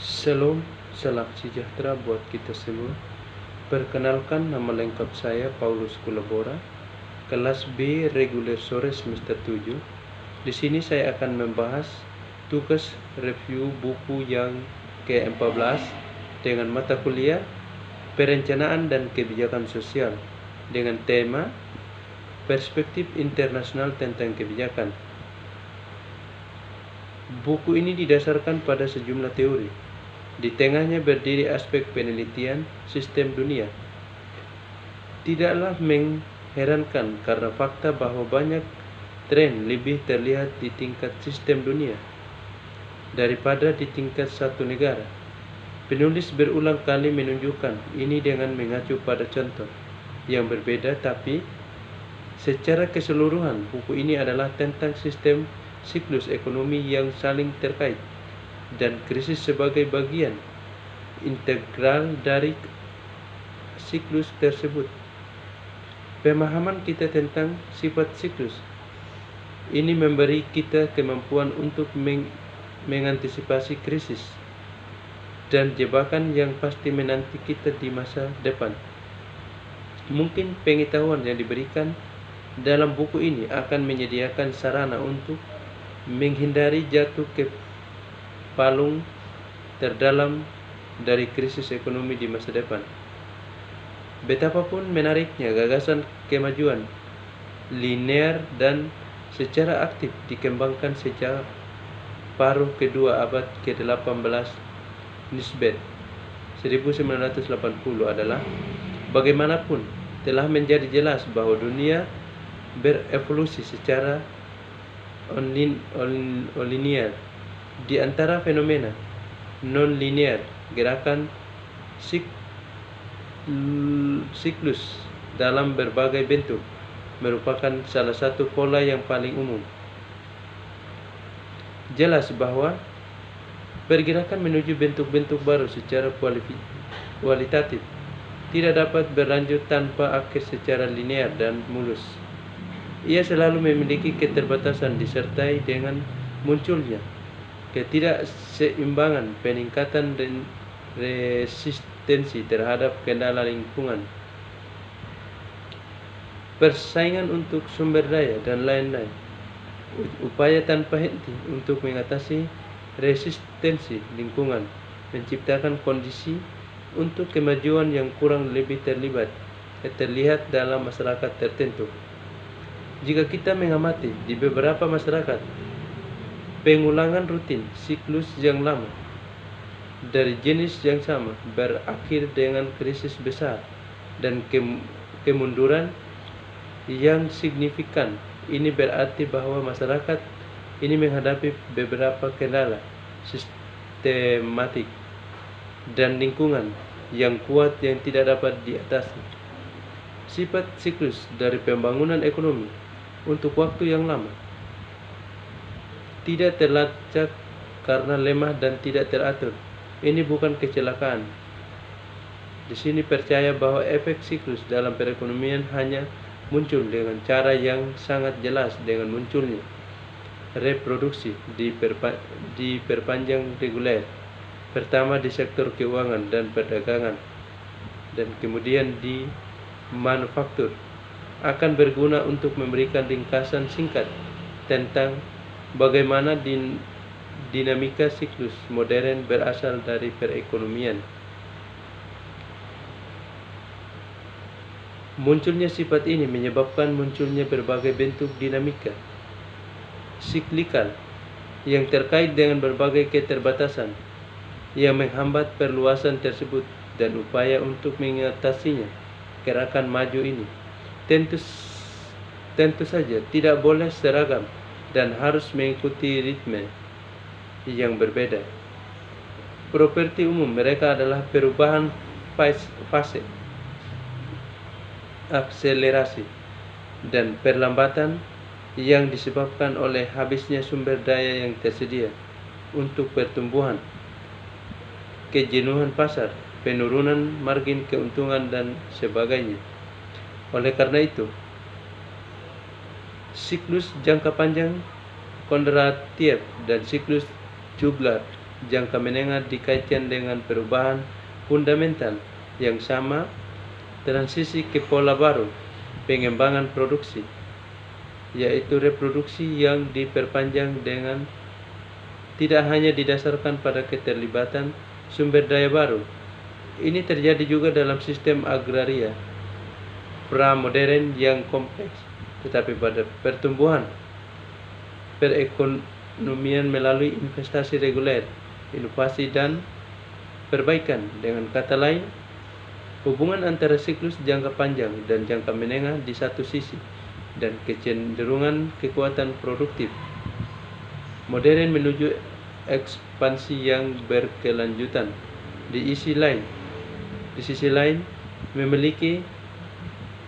Shalom, salam sejahtera buat kita semua. Perkenalkan, nama lengkap saya Paulus Kulabora, kelas B reguler sore semester 7. Di sini saya akan membahas tugas review buku yang ke-14 dengan mata kuliah Perencanaan dan Kebijakan Sosial dengan tema Perspektif Internasional tentang Kebijakan. Buku ini didasarkan pada sejumlah teori. Di tengahnya berdiri aspek penelitian sistem dunia. Tidaklah mengherankan karena fakta bahwa banyak tren lebih terlihat di tingkat sistem dunia daripada di tingkat satu negara. Penulis berulang kali menunjukkan ini dengan mengacu pada contoh yang berbeda, tapi secara keseluruhan buku ini adalah tentang sistem siklus ekonomi yang saling terkait dan krisis sebagai bagian integral dari siklus tersebut. Pemahaman kita tentang sifat siklus ini memberi kita kemampuan untuk mengantisipasi krisis dan jebakan yang pasti menanti kita di masa depan. Mungkin pengetahuan yang diberikan dalam buku ini akan menyediakan sarana untuk menghindari jatuh ke palung terdalam dari krisis ekonomi di masa depan. Betapapun menariknya gagasan kemajuan linear dan secara aktif dikembangkan sejak paruh kedua abad ke-18 Nisbet 1980 adalah, bagaimanapun telah menjadi jelas bahwa dunia berevolusi secara linear. Di antara fenomena non-linear, gerakan siklus dalam berbagai bentuk merupakan salah satu pola yang paling umum. Jelas bahwa pergerakan menuju bentuk-bentuk baru secara kualitatif tidak dapat berlanjut tanpa akhir secara linear dan mulus. Ia selalu memiliki keterbatasan disertai dengan munculnya ketidakseimbangan, peningkatan dan resistensi terhadap kendala lingkungan, persaingan untuk sumber daya, dan lain-lain. Upaya tanpa henti untuk mengatasi resistensi lingkungan menciptakan kondisi untuk kemajuan yang kurang lebih terlihat dalam masyarakat tertentu. Jika kita mengamati di beberapa masyarakat, pengulangan rutin siklus yang lama dari jenis yang sama berakhir dengan krisis besar dan kemunduran yang signifikan. Ini berarti bahwa masyarakat ini menghadapi beberapa kendala sistematik dan lingkungan yang kuat yang tidak dapat diatasi. Sifat siklus dari pembangunan ekonomi untuk waktu yang lama tidak terlacak karena lemah dan tidak teratur. Ini bukan kecelakaan. Di sini percaya bahwa efek siklus dalam perekonomian hanya muncul dengan cara yang sangat jelas dengan munculnya reproduksi diperpanjang reguler, pertama di sektor keuangan dan perdagangan dan kemudian di manufaktur, akan berguna untuk memberikan ringkasan singkat tentang bagaimana dinamika siklus modern berasal dari perekonomian. Munculnya sifat ini menyebabkan munculnya berbagai bentuk dinamika siklikal yang terkait dengan berbagai keterbatasan yang menghambat perluasan tersebut dan upaya untuk mengatasinya. Gerakan maju ini tentu saja tidak boleh seragam dan harus mengikuti ritme yang berbeda. Properti umum mereka adalah perubahan fase, akselerasi, dan perlambatan yang disebabkan oleh habisnya sumber daya yang tersedia untuk pertumbuhan, kejenuhan pasar, penurunan margin keuntungan, dan sebagainya. Oleh karena itu, siklus jangka panjang Kondratiev dan siklus juglar jangka menengah dikaitkan dengan perubahan fundamental yang sama, transisi ke pola baru, pengembangan produksi, yaitu reproduksi yang diperpanjang dengan tidak hanya didasarkan pada keterlibatan sumber daya baru. Ini terjadi juga dalam sistem agraria pra-modern yang kompleks, tetapi pada pertumbuhan perekonomian melalui investasi reguler, inovasi dan perbaikan. Dengan kata lain, hubungan antara siklus jangka panjang dan jangka menengah di satu sisi dan kecenderungan kekuatan produktif modern menuju ekspansi yang berkelanjutan di sisi lain memiliki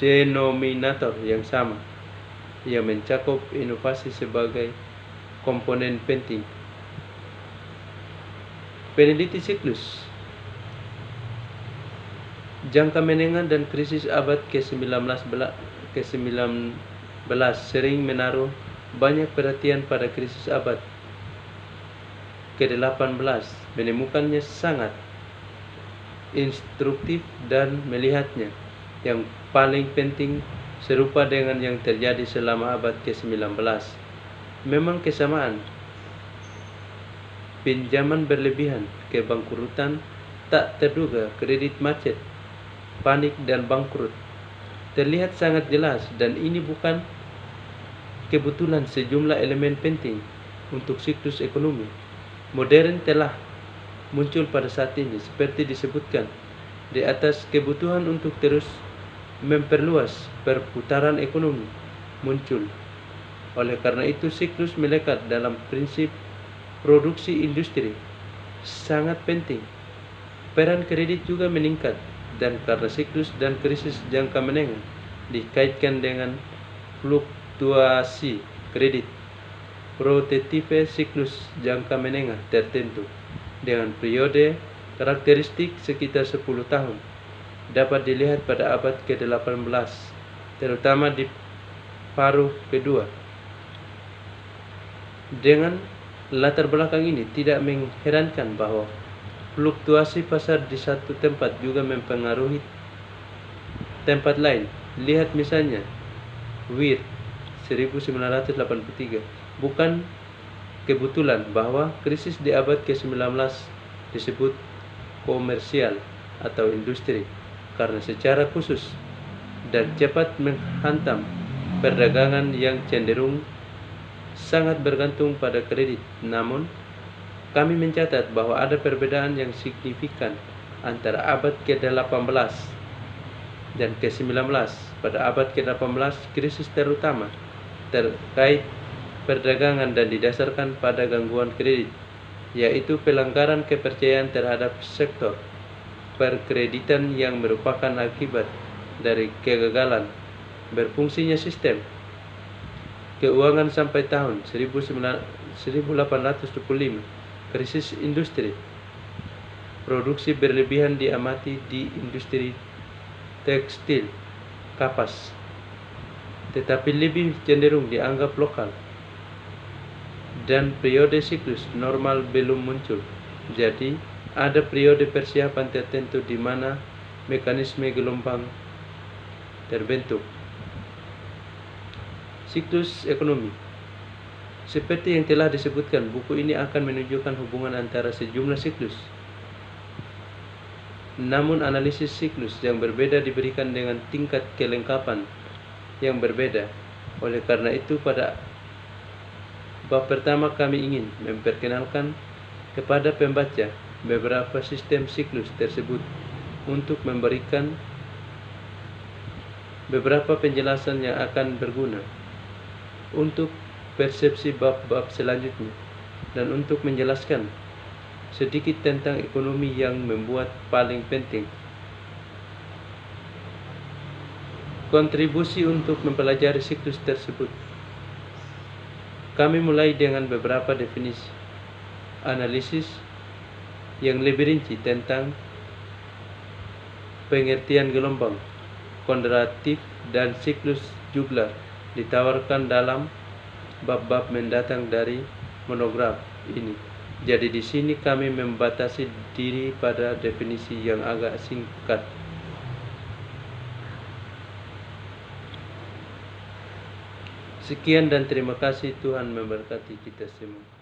denominator yang sama yang mencakup inovasi sebagai komponen penting. Peneliti siklus jangka menengah dan krisis abad ke-19 sering menaruh banyak perhatian pada krisis abad ke-18, menemukannya sangat instruktif dan melihatnya yang paling penting serupa dengan yang terjadi selama abad ke-19. Memang kesamaan, pinjaman berlebihan, kebangkrutan tak terduga, kredit macet, panik dan bangkrut terlihat sangat jelas, dan ini bukan kebetulan. Sejumlah elemen penting untuk siklus ekonomi modern telah muncul pada saat ini, seperti disebutkan di atas. Kebutuhan untuk terus memperluas perputaran ekonomi muncul. Oleh karena itu, siklus melekat dalam prinsip produksi industri sangat penting. Peran kredit juga meningkat, dan karena siklus dan krisis jangka menengah dikaitkan dengan fluktuasi kredit, prototipe siklus jangka menengah tertentu dengan periode karakteristik sekitar 10 tahun dapat dilihat pada abad ke-18, terutama di paruh kedua. Dengan latar belakang ini, tidak mengherankan bahwa fluktuasi pasar di satu tempat juga mempengaruhi tempat lain. Lihat misalnya Weir 1983. Bukan kebetulan bahwa krisis di abad ke-19 disebut komersial atau industri, karena secara khusus dan cepat menghantam perdagangan yang cenderung sangat bergantung pada kredit. Namun, kami mencatat bahwa ada perbedaan yang signifikan antara abad ke-18 dan ke-19. Pada abad ke-18, krisis terutama terkait perdagangan dan didasarkan pada gangguan kredit, yaitu pelanggaran kepercayaan terhadap sektor perkreditan yang merupakan akibat dari kegagalan berfungsinya sistem keuangan sampai tahun 1825. Krisis industri produksi berlebihan diamati di industri tekstil, kapas, tetapi lebih cenderung dianggap lokal, dan periode siklus normal belum muncul. Jadi, ada periode persiapan tertentu di mana mekanisme gelombang terbentuk. Siklus ekonomi. Seperti yang telah disebutkan, buku ini akan menunjukkan hubungan antara sejumlah siklus. Namun analisis siklus yang berbeda diberikan dengan tingkat kelengkapan yang berbeda. Oleh karena itu, pada bab pertama kami ingin memperkenalkan kepada pembaca beberapa sistem siklus tersebut untuk memberikan beberapa penjelasan yang akan berguna untuk persepsi bab-bab selanjutnya, dan untuk menjelaskan sedikit tentang ekonomi yang membuat paling penting. Kontribusi untuk mempelajari siklus tersebut. Kami mulai dengan beberapa definisi, analisis yang lebih rinci tentang pengertian gelombang, kontratif, dan siklus juglar ditawarkan dalam bab-bab mendatang dari monograf ini. Jadi di sini kami membatasi diri pada definisi yang agak singkat. Sekian dan terima kasih. Tuhan memberkati kita semua.